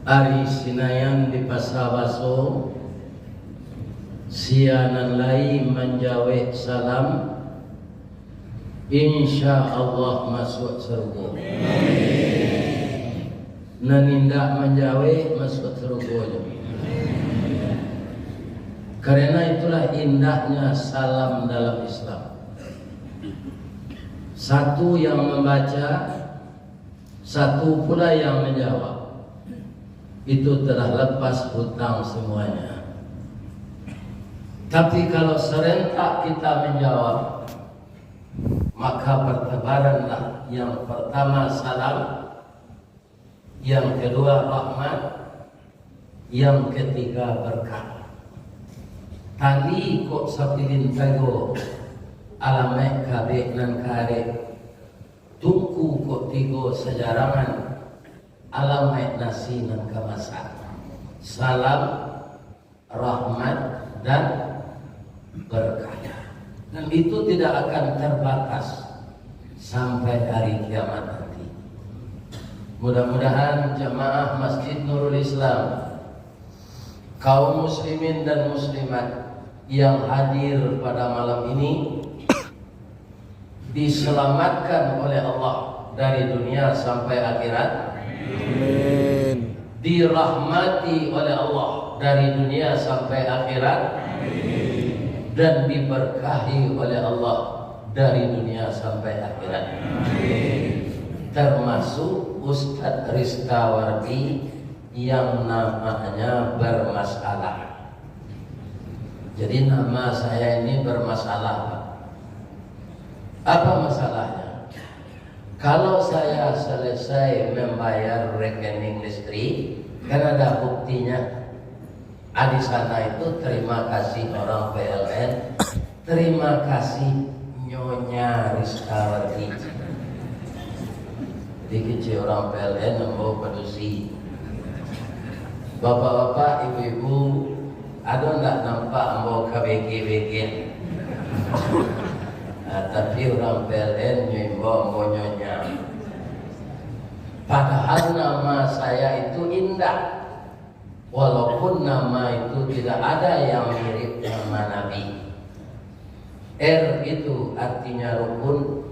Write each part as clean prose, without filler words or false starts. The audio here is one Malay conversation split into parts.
Ari sinayan di pasawaso sianan lai menjawe salam, insya Allah masuk surga. Nanindak menjawe masuk surga. Karena itulah indahnya salam dalam Islam. Satu yang membaca, satu pula yang menjawab. Itu telah lepas hutang semuanya. Tapi kalau serentak kita menjawab, maka bertebaranlah yang pertama salam, yang kedua rahmat, yang ketiga berkah. Tali kok sapilin tago alamek kabeh nan kare, tungku kok tigo sejarangan alamek nasi nan kamasan. Salam, rahmat, dan berkah. Dan itu tidak akan terbatas sampai hari kiamat nanti. Mudah-mudahan jemaah Masjid Nurul Islam, kaum muslimin dan muslimat yang hadir pada malam ini diselamatkan oleh Allah dari dunia sampai akhirat. Amin. Dirahmati oleh Allah dari dunia sampai akhirat. Amin. Dan diberkahi oleh Allah dari dunia sampai akhirat. Amin. Termasuk Ustadz Rizkawardi yang namanya bermasalah. Jadi nama saya ini bermasalah. Apa masalahnya? Kalau saya selesai membayar rekening listrik, kan ada buktinya. Di sana itu terima kasih orang PLN, terima kasih Nyonya Rizkawardi. Jadi kecil orang PLN membawa pedusi. Bapak-bapak, ibu-ibu, ada nggak nampak membawa KBG-BG? Tapi orang PLN membawa Nyonya. Padahal nama saya itu indah. Walaupun nama itu tidak ada yang mirip nama Nabi. R itu artinya rukun,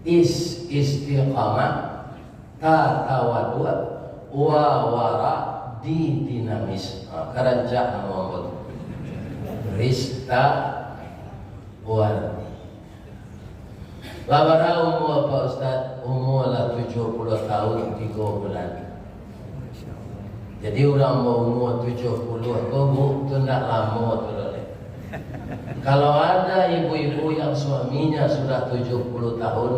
istiqamah, tawadu, wara, dinamis. Keranjak nama Rista Wardi. Labara umur apa Ustaz? Umur lah 70 tahun 3 bulan. Jadi orang mau umur 70 bu, itu tidak lama tu. Kalau ada ibu-ibu yang suaminya sudah 70 tahun,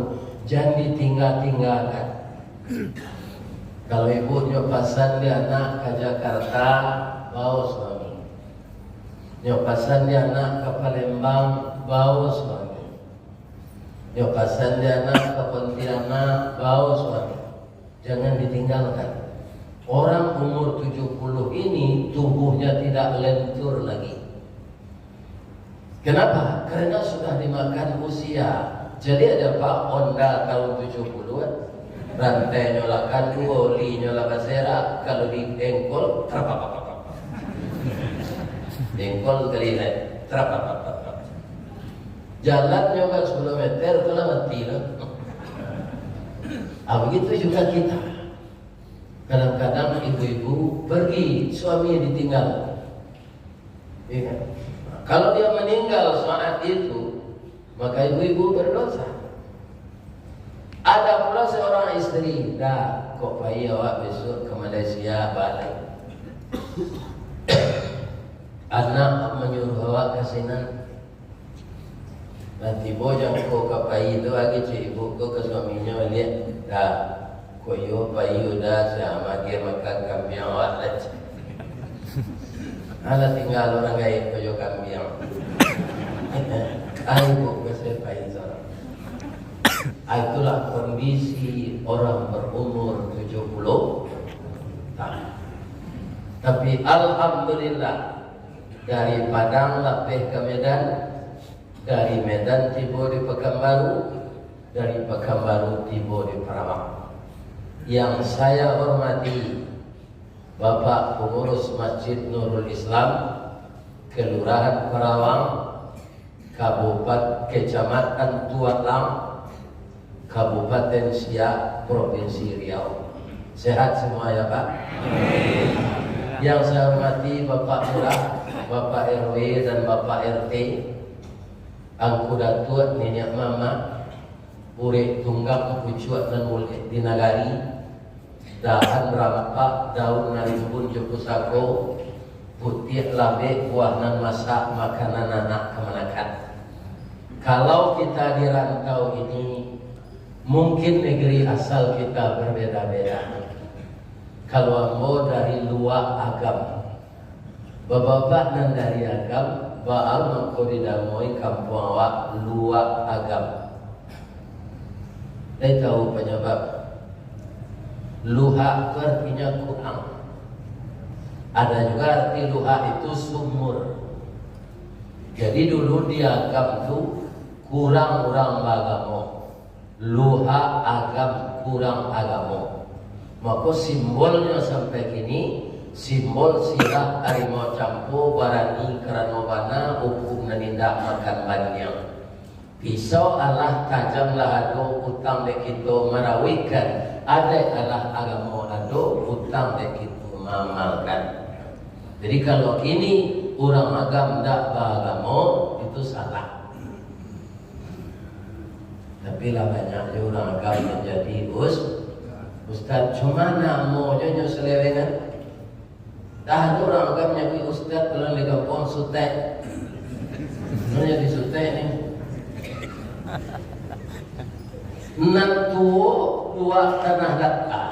jangan ditinggal-tinggalkan. Kalau ibu nyopasan dia anak ke Jakarta, bawa suami. Nyopasan dia anak ke Palembang, bawa suami. Nyopasan dia anak ke Pontianak, bawa suami. Jangan ditinggalkan. Orang umur 70 ini tubuhnya tidak lentur lagi. Kenapa? Karena sudah dimakan usia. Jadi ada Pak Honda tahun 70-an, rantai nyolakan oli nyola basera, kalau di dengkol trapapapap. Dengkol kelihat trapapapap. Jalan nyoba 10 meter telah mati lah. Begitu juga kita. Kadang-kadang ibu-ibu pergi, suaminya ditinggal. Ya. Kalau dia meninggal saat itu, maka ibu-ibu berdosa. Ada pula seorang istri, dah kok bayi awak besok ke Malaysia balik. Anak menyuruh awak ke sini. Nanti bojang kok ke bayi itu lagi cik ibu kok ke suaminya lihat dah. Koyo bayi udah sama dia makan kambing awak lah. Ala tinggal orang gaya koyo kambing. Ayo besar bayi seorang. Itulah kondisi orang berumur 70 tahun. Tapi alhamdulillah dari Padang lapeh ke Medan, dari Medan tiba di Pekanbaru, dari Pekanbaru tiba di Perawang. Yang saya hormati Bapak Pengurus Masjid Nurul Islam, Kelurahan Perawang, Kecamatan Tualang, Kabupaten Siak, Provinsi Riau. Sehat semua ya Pak? Yang saya hormati Bapak Lurah, Bapak RW dan Bapak RT, Angku Datuk, Nenek Mama, Urek Tunggak, Pucuat dan Mulik di Nagari, Dahan Rampak, Daun Narimpun, Jepusako, Putih Labe, Buah nan masak, makanan anak kemanakan. Kalau kita di rantau ini, mungkin negeri asal kita berbeda-beda. Kalau ambo dari luar agam, bapak dan dari agam, baal mengko didamoi kampung awak luar agam. Saya tahu penyebab. Luha itu artinya kurang. Ada juga arti luha itu sumur. Jadi dulu di agam itu kurang orang agama. Luha agam kurang agama. Maka simbolnya sampai kini simbol sirah harimau campo barani karanobana hukum nanindak makan banyak. Pisau Allah tajam lahado utang dek kita merawikan. Ada Allah agama ado utang dek kita mamalkan. Jadi kalau ini orang agam tak beragama itu salah. Tapi lah banyak orang agam menjadi Ustaz, cuma namanya selewengan. Dah ada orang agam nyaki Ustaz kalau di kampung sutek. Namanya di sutek ni. Nantuo dua tanah datar,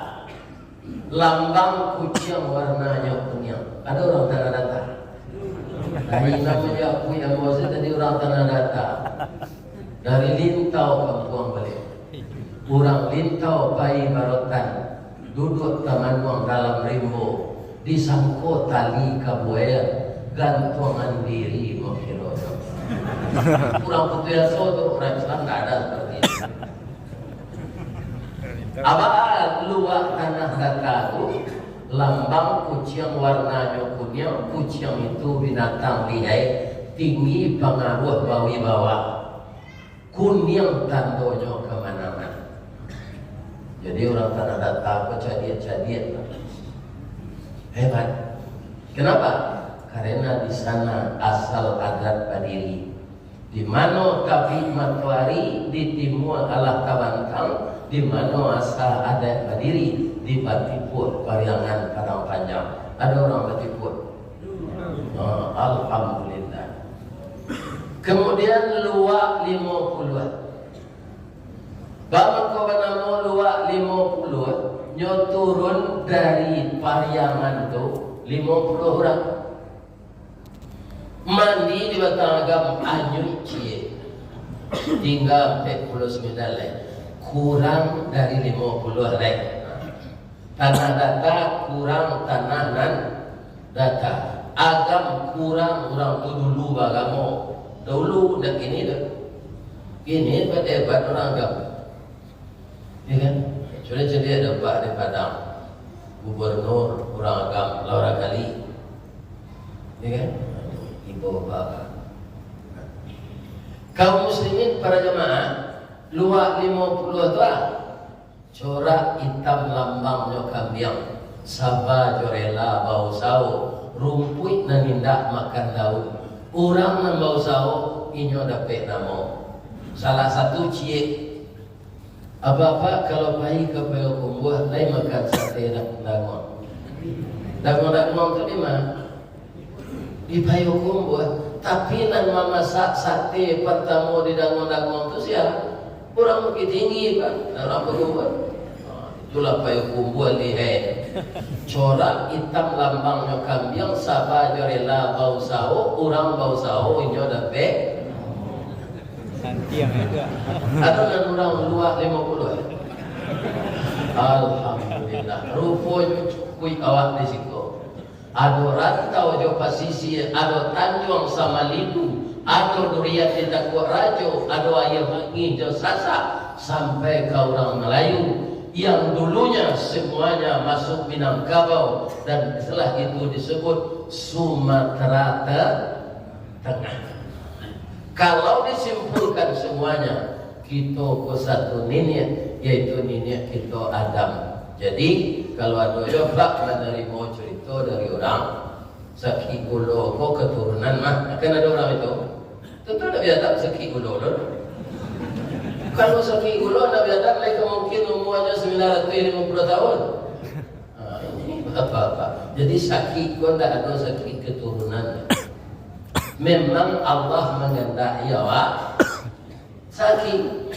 lambang kucing warnanya kuning. Ada orang tanah datar. Dari namanya aku yang maksud tadi orang tanah datar. Dari Lintau kampung balik. Orang Lintau Pai Barotan duduk taman dalam rimbo, disangkut tali kabuaya, gantungan diri mokiro. Kurang putus soto orang Islam tak ada seperti itu. Abah luar tanah datar itu lambang kucing warnanya kuning. Kucing itu binatang lihai, tinggi pengaruh bawi bawah, kuning tandanya kemana-mana. Jadi orang tanah datar kecadian-cadian hebat. Kenapa? Karena di sana asal adat Badiri. Di mana tapi matahari di timur alah Kabantang, di mana asal adat Badiri di Batipur, Pariangan, Padang Panjang. Ada orang Batipur. Alhamdulillah. Kemudian luak 50-an. Bapak kau nama luak 50, nyo turun dari Pariangan tu 50 orang. Mandi di batang agam anyu cie, tinggal 49 lagi, kurang dari 50 lagi. Tanah data kurang tanah nan data, agam kurang orang tu dulu agama, dulu dan kini dah, kini hebat orang agam, ya kan? Sudah jadi ada Pak di Padang, Gubernur orang agam Laura Kali, ya kan? Ibu bapak, kaum muslimin para jemaah, luak 50 tu corak hitam lambangnya kambing, sabah jorela bau sau, rumput nanindak makan daun, orang nan bau sau, inyo dapat nama. Salah satu cie, apa kalau bayi kepada kumbuh, lain makan sate dangon. Dangon tu di mana? Di Payokum buat, tapi nan memasak sate pertama di dangon-dangon tu siapa? Orang bukit tinggi kan, orang buat. Itulah Payokum buat lihat. Corak hitam lambangnya kambing, sabah jorela bau sao, orang bau sao inyo dapat. Nanti yang juga. Ada nan orang luar 50. Alhamdulillah. Rupanya cukup awak di situ. Ada rantau jo pasisi, ada Tanjung sama Lidu, ada durian tidak kuat rajo, ada ayam hangi jo sasak sampai ke orang Melayu. yang dulunya semuanya masuk Minangkabau dan setelah itu disebut Sumatera Tengah. Kalau disimpulkan semuanya, kita ke satu nenek, yaitu nenek kita Adam. Jadi kalau ada jawab dari mau cerita dari orang sakit ulo kok keturunan mah akan ada orang itu. Tentu tak biasa sakit ulo. Kalau sakit ulo tak biasa mereka mungkin umurnya 950 tahun. Ini apa-apa. Jadi sakit kok tak ada sakit keturunan. Memang Allah mengendaki awak sakit.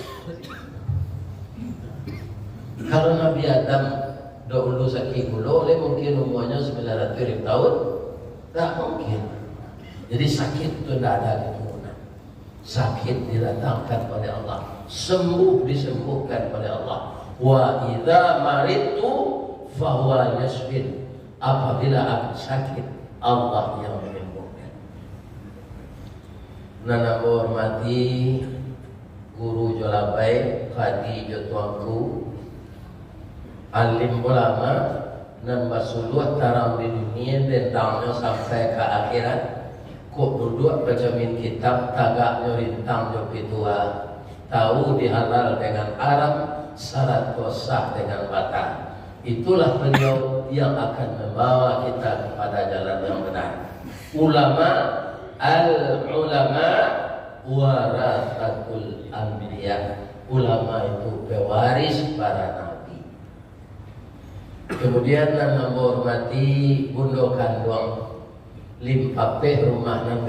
Kalau Nabi Adam dahulu sakit ulo, mungkin umurnya 900 tahun. Tak mungkin. Jadi sakit itu tidak ada keturunan. Sakit didatangkan oleh Allah, sembuh disembuhkan oleh Allah. Wa idza maridtu fahuwa yashfin. Apabila aku sakit, Allah yang menyembuhkan. Nana hormati guru jolabai, kadi jotuangku, alim ulama dan masuluh tarang di dunia bentangnya sampai ke akhirat. Kok duduk bacamin kitab tagaknya rintang jopi tua, tahu dihalal dengan haram, syarat sah dengan batal. Itulah beliau yang akan membawa kita kepada jalan yang benar. Ulama al-ulama warasatul anbiya. Ulama itu pewaris para nabi. Kemudian nan menghormati bundo kandung limpapeh rumah nan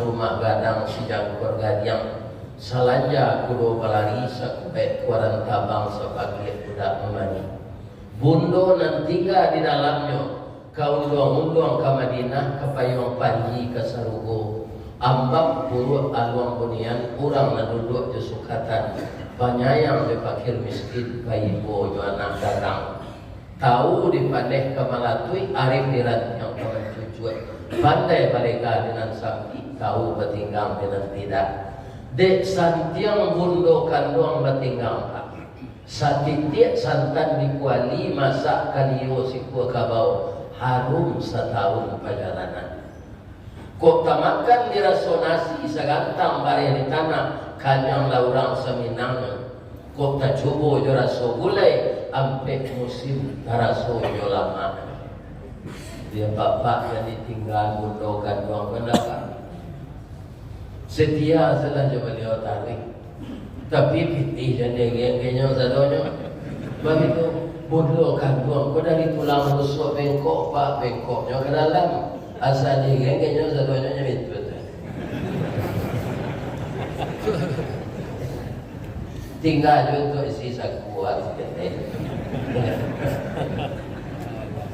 rumah gadang si jangkor gadiang salanja kudo balari sakupet kuaran tabang sebagai budak memani. Bundo nan tiga di dalamnya kaundong-undong ke Madinah ke Payung Panji ke Sarugo ambak buruk aluang bunian urang nan duduk di sukatan panyayang di fakir miskin bayibo jo anak dagang. Tahu dipadeh ke Malatui, arif dirat yang kawan cucuat. Pandai mereka dengan sakti, tahu bertinggang dengan tidak. Dek santiang bundo kandung bertinggang pak. Satitik santan dikuali masak kaliyo sikua kabau. Harum setahun perjalanan. Kok tamakan dirasonasi segantang barang di tanah, kanyang laurang seminangnya. Kok tak coba jo raso gulai sampai musim taraso jo lama. Dia bapak yang ditinggal bundokan doang pendapat. Setia selanjutnya beliau tarik. Tapi pitih dan degeng-degeng sadonyo. Begitu bundokan doang. Kau dari tulang rusuk bengkok pak bengkoknya ke dalam. Asal degeng-degeng sadonyo nyebit betul. Tinggal juga untuk isi sakuat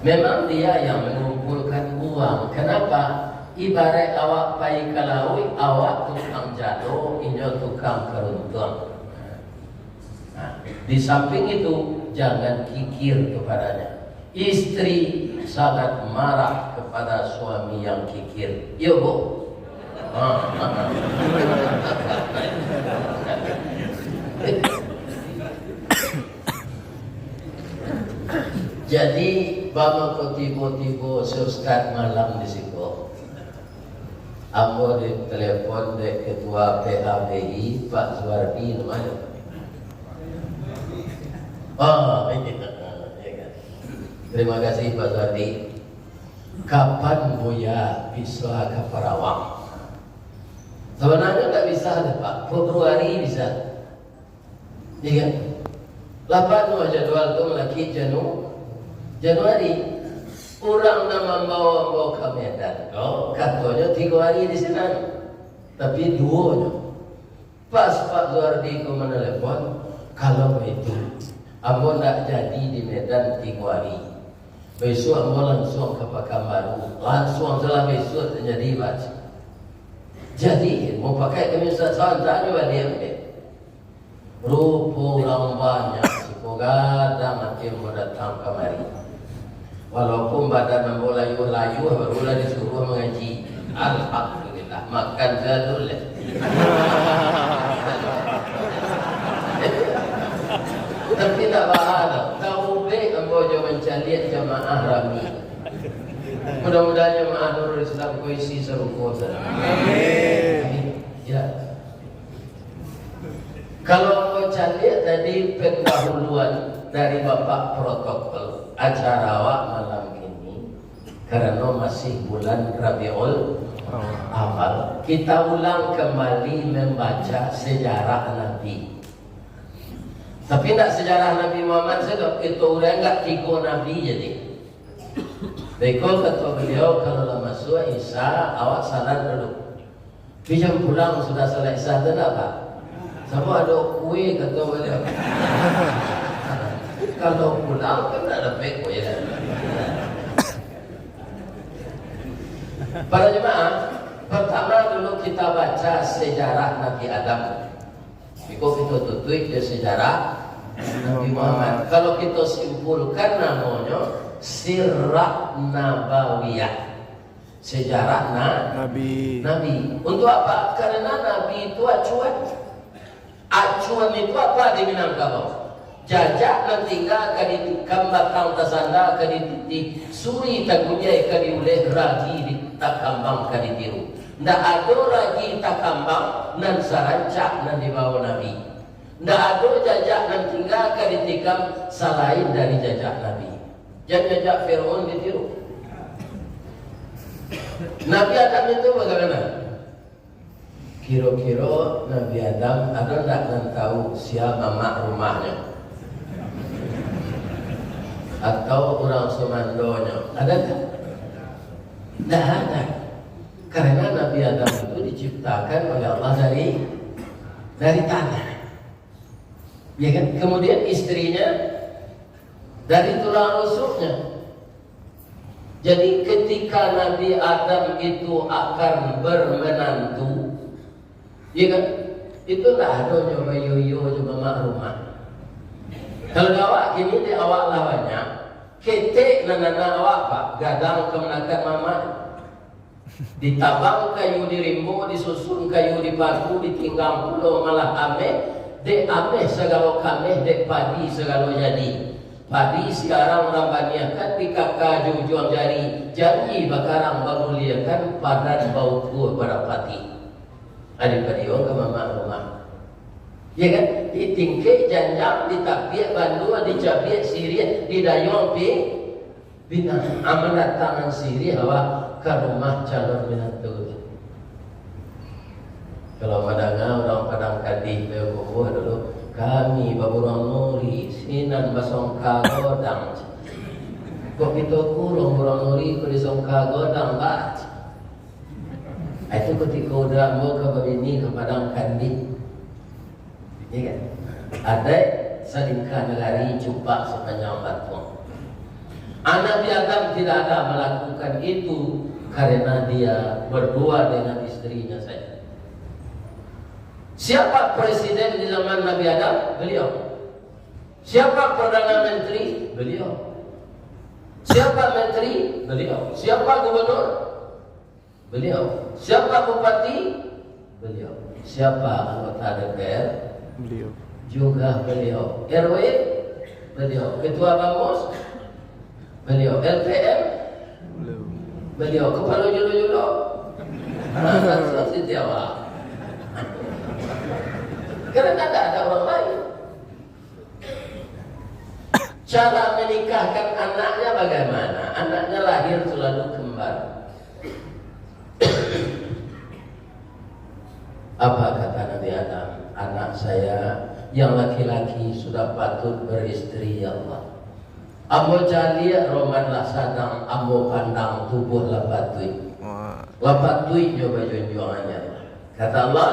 memang dia yang mengumpulkan uang. Kenapa? Ibarat awak pai kalaui, awak tukang jado, inyo tukang keruntuang. Di samping itu jangan kikir kepadanya. Istri sangat marah kepada suami yang kikir. Yo bu. Jadi bama ko tibo-tibo seustad malam di situ. Ambo di telepon de ketua PHBI Pak Suwardi namanya. Terima kasih Pak Suwardi. Kapan Buya bisa ke Parawang? Sebenarnya tak bisa ada Pak. Februari bisa. Iya. Lapan jadwal tu lagi Januari. Orang nama bawa ke Medan. Oh, katanya 3 hari di sana. Tapi 2. Pas Pak Zuardi ku menelepon, kalau itu, ambo nak jadi di Medan 3 hari. Besok ambo langsung ke Pekanbaru. Langsung setelah besok jadi baca. Jadi mau pakai kemisal santai balik. Rupa orang banyak, semoga makin mau datang kemari. Walaupun badan ambo layu-layu, barulah disuruh mengaji. Alhamdulillah, makan jadul. Tapi tak bahala. bojo mencaliat jamaah rami. Mudah-mudahan jamaah Nurul Islam koisi seruko. Amin. Ya. Kalau mau caliat tadi pendahuluan dari Bapak protokol acara awak malam ini karena masih bulan Rabiul Awal, kita ulang kembali membaca sejarah Nabi. Tapi tidak sejarah Nabi Muhammad saja, itu orang enggak tiga Nabi jadi. Beko kata beliau kalau masuk Isya awak salat dulu. Bijam pulang sudah selesai Isya tidak Pak? Sama ada kue kata beliau. Kalau pulang kan tidak ada kue ya. Para jemaah, pertama dulu kita baca sejarah Nabi Adam. Biko kita tutup ke sejarah Nabi Muhammad. Kalau kita simpulkan namanya Sirah Nabawiyah, sejarah Nabi. Untuk apa? Karena Nabi itu acuan. Acuan itu apa di Minangkabau? Jajak nantiga kadi kambatang tasanda kadi di suri tagunya kadi uleh ragi di takambang kadi tiru. Ndak ada ragi takambang nan sarancak nan dibawa Nabi. Ndak ada jajak nantiga kadi tikam selain dari jajak Nabi. Jangan jajak Fir'aun ditiru. Nabi Adam itu bagaimana? Kira-kira Nabi Adam ada ndak yang tahu siapa mak rumahnya? Atau orang semandonya? Adakah? Tidak ada. Karena Nabi Adam itu diciptakan oleh Allah dari tanah. Ya kan? Kemudian istrinya dari tulang rusuknya. Jadi ketika Nabi Adam itu akan bermenantu, ya kan? Itu tidak ada nyoba yoyo nyoba mak rumah. Kalau awak kini di awak lawannya, ketek nana awak pak, gadang kemenakan mama, ditabang kayu di rimbo, disusun kayu di batu, ditinggal pulau malah ame, dek ame segala kame, dek padi segala jadi. Padi sekarang rambaniakan di kakak jujuang jari, janji bakarang baru liakan padan bau kuah pada pati. Adik padiong ke mama rumah. Ya kan? Di tingkai janjang, di tapiak bandua, di capiak sirih, di dayong bina amanat tangan sirih hawa ke rumah calon menantu. Kalau madanga orang Padang Kadih bebuh dulu, kami baburang nuri sinan basong kagodang. Kok kita kurung burang nuri ko di song kagodang bat. Itu ketika udah mau ke babini ke Padang Kadih. Ya kan? Ada selingkah negari jumpa sepanjang batuang. Anak Nabi Adam tidak ada melakukan itu karena dia berdua dengan istrinya saja. Siapa presiden di zaman Nabi Adam? Beliau. Siapa perdana menteri? Beliau. Siapa menteri? Beliau. Siapa gubernur? Beliau. Siapa bupati? Beliau. Siapa anggota DPR? Beliau. Juga beliau. RW? Beliau. Ketua Bamus? Beliau. LPM? Beliau. Kepala julo-julo? Anak Setiawa. Karena tidak ada orang lain. Cara menikahkan anaknya bagaimana? Anaknya lahir selalu kembar. Apa kata Nabi Adam? Anak saya yang laki-laki sudah patut beristri ya Allah. Amo jaliya romanlah sadang, amo pandang tubuh lapatui. Lapatui nyoba junjungannya. Kata Allah,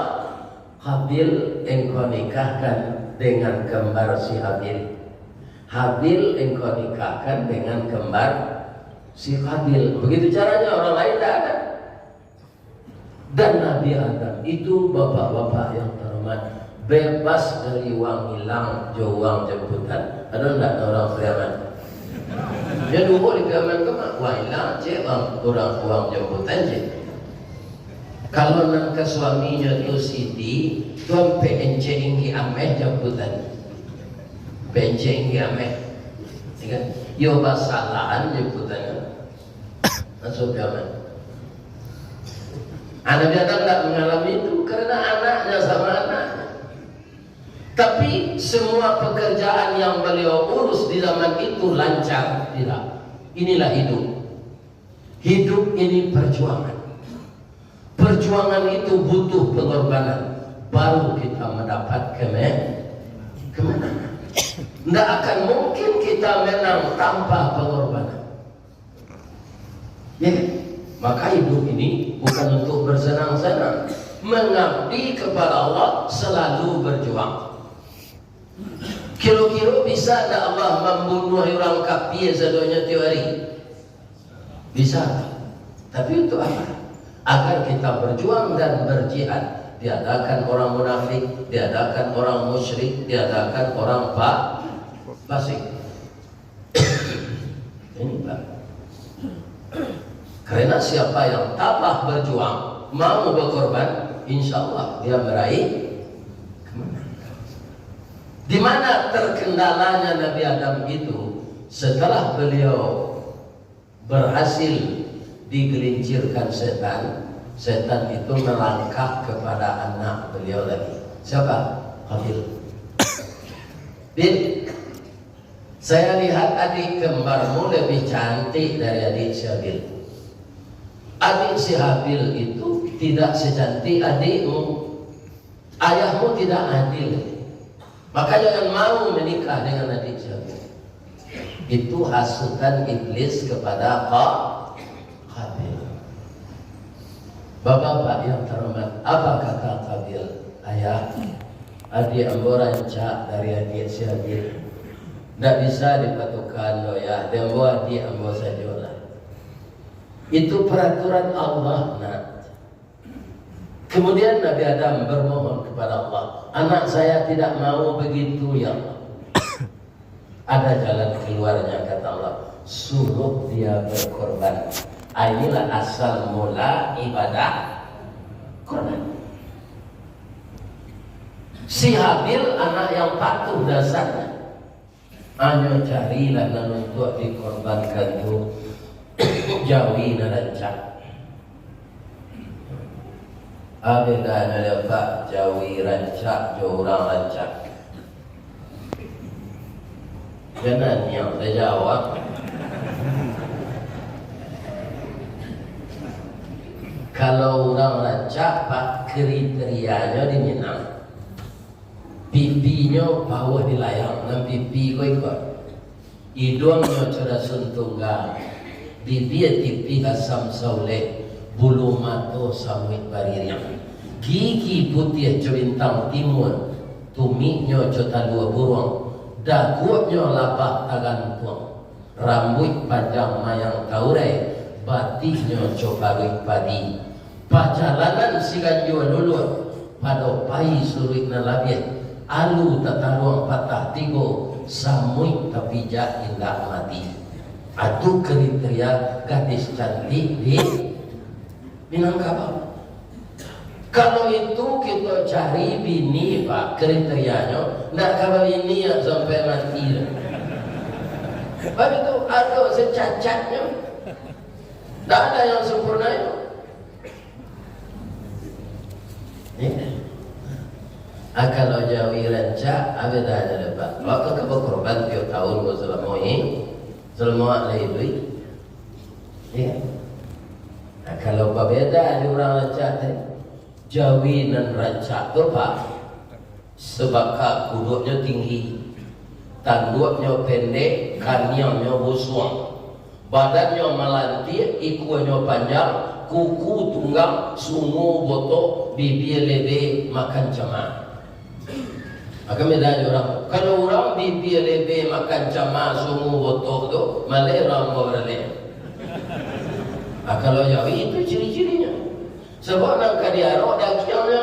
Habil engkau nikahkan dengan kembar si Habil. Habil engkau nikahkan dengan kembar si Habil. Begitu caranya, orang lain tidak ada. Dan Nabi Adam itu bapak-bapak yang terhormat, bebas dari uang hilang, uang jemputan. Ada enggak orang keriaman? Dia dulu di keriaman kemak, uang hilang, orang uang jemputan je. Kalau nak ke suaminya tu Siti, tuan PNC inggi ameh jemputan. PNC inggi ameh, kan? Yo basalahan jemputannya. Masuk zaman. Nabi Adam tidak mengalami itu karena anaknya sama anaknya. Tapi semua pekerjaan yang beliau urus di zaman itu lancar, tidak. Inilah hidup. Hidup ini perjuangan. Perjuangan itu butuh pengorbanan. Baru kita mendapat kemenangan. Tidak akan mungkin kita menang tanpa pengorbanan. Ya, maka hidup ini bukan untuk bersenang-senang. Mengabdi kepada Allah, selalu berjuang. Kira-kira bisa tak Allah membunuh orang kafir sedunia teori? Bisa. Tapi untuk apa? Agar kita berjuang dan berjihad. Diadakan orang munafik, diadakan orang musyrik, diadakan orang fasik. Ini Pak. Karena siapa yang tabah berjuang, mau berkorban, insya Allah dia meraih kemenangan. Di mana terkendalanya Nabi Adam itu setelah beliau berhasil digelincirkan setan, setan itu melangkah kepada anak beliau lagi. Siapa? Habil. Bil, saya lihat adik kembarmu lebih cantik dari adik si Habil. Adik si Habil itu tidak secantik adikmu. Ayahmu tidak adil. Maka jangan mau menikah dengan adik si Habil. Itu hasutan iblis kepada Habil. Bapak-bapak yang terhormat, apa kata Habil? Ayah, adik ambo rancak dari adik si Habil. Tidak bisa dipatukan loh ya. Dia ambo adik ambo sajalah. Itu peraturan Allah, nak. Kemudian Nabi Adam bermohon kepada Allah, anak saya tidak mau begitu ya Allah. Ada jalan keluarnya, kata Allah, suruh dia berkorban. Inilah asal mula ibadah korban. Si Habil anak yang patuh dasarnya, hanya carilah dan untuk dikorbankan itu jawi dan rancak. Bedanya dia Pak, jawi rancak, jauh orang rancak. Jangan yang saya jawab. Kalau orang rancak Pak, kriterianya di Minang, pipinya bawah di layang, dan pipi kau ikut. Hidungnya cara suntunggal, bibir tipi asam sauleh, bulu mata samit baririang, gigi putih celintang timur, tuminya cota dua burung, dagunya labah tagantung, rambut panjang mayang taurai, batiknya cobarik padi, pacalanan sigan jua dulu, pada pai suruh nalabit, alu tataruang patah tigo, samui tapi jak indah mati. Atu kriteria gadis cantik di Minangkabau. Kalau itu kita cari bini Pak, kriterianya nak kalau ini yang sampai mati. Tapi itu ada secacatnya, tidak ada yang sempurna itu. Kalau jawi rancak, ada aja lepas. Waktu keberkorban tiap tahun selama ini, selama lebih. Kalau berbeda ada orang rancak tadi, jawi dan rancak tu Pak, sebab kuduknya tinggi, tanduknya pendek, kaniamnya busung, badannya melantir, ikunya panjang, kuku tunggang, sungu botok, bibir lebe, makan cama. Maka beda orang. Kalau orang bibir lebe, makan cama, sungu botok tu, malai orang berlebih. Kalau jawi itu ciri-cirinya. Sebab nak kadiarok dagingnya.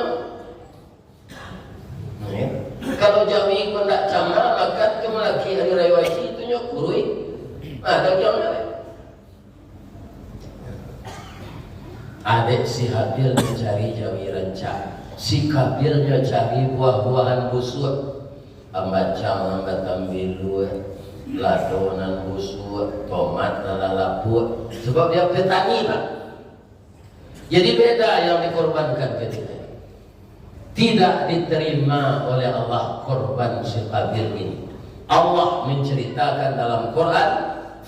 Kalau jawi pun tak cama, maka kemelaki hari raya wajib itu nyokurui. Dagingnya. Adik si Habil mencari jawi rancak, si Kabilnya cari buah-buahan busuk, ambat cam, ambat ambil, ladonan busuk, tomat lalaput. Sebab dia petani Pak. Jadi beda yang dikorbankan ketika tidak diterima oleh Allah korban si Qabil ini. Allah menceritakan dalam Quran,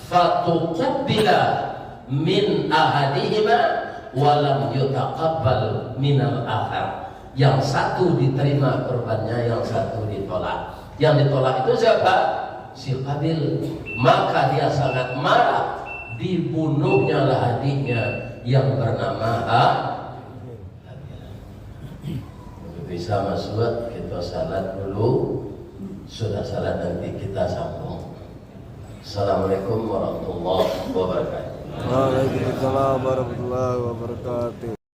fatuqabbila min ahadihima walam yutaqabbal minal akhar. Yang satu diterima korbannya, yang satu ditolak. Yang ditolak itu siapa? Si Qabil. Maka dia sangat marah, dibunuhnya lah adiknya yang bernama bisa masuk. Kita salat dulu. Sudah salat nanti kita sambung. Assalamualaikum warahmatullahi wabarakatuh. Waalaikumsalam warahmatullahi wabarakatuh.